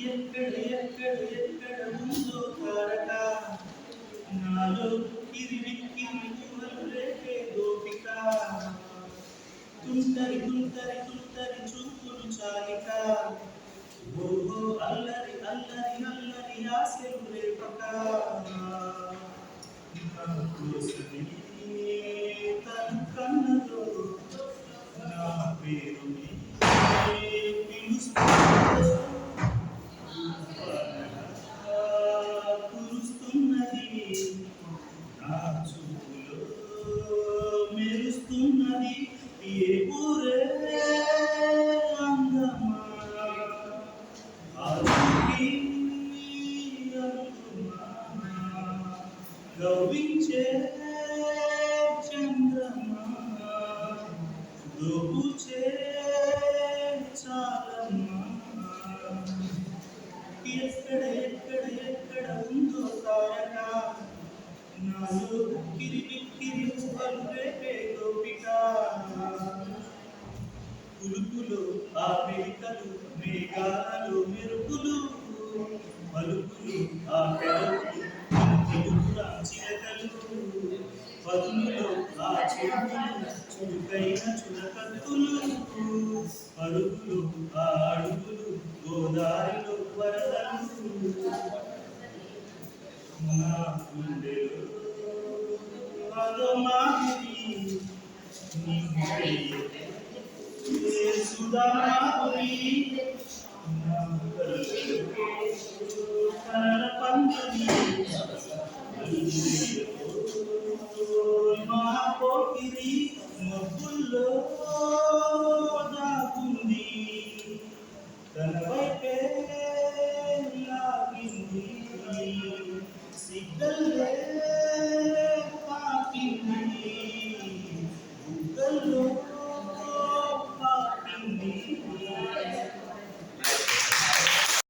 ఎక్కడ ఎక్కడ ఎక్కడ ఉందో తారక నాలో కిరివిక్కిరి ఊహలు రేపే గోపిక తుంటరి తుంటరి తుంటరి చూపులు చాలిక ఓహో అల్లరి అల్లరి అల్లరి ఆశలు రేపక నా కోసమే తను కన్నదో నా పేరుని పిలుస్తుందో కురుస్తున్నది నా చూపులో మెరుస్తున్నది ఏ ఊరే అందమా ఆచూకీ అనుకుమా గౌవించే చంద్రమా దోబుచే చాలమ్మా ఎక్కడ ఎక్కడ ఎక్కడ ఉందో తారక నాలో కిరిబిక్కిరి ఊహలు రేపే గోపిక పులుపులు ఆ మెలికలు మేఘాలలో మెరుపులు పలుకులు ఆ పెదవులు తెలుగురా చిలకలు పదునులో ఆ చెరువులు చురుకైన చురకత్తులు అడుగులు ఆ అడుగులు గోదారిలో వరదలు నా గుండెలో అదో మాదిరి సుధామాధురి నా కళ్ళలో కనల పందిరి మా పోకిరి మబ్బుల్లో దాగుంది తన వైపే లాగింది సిగ్గల్లే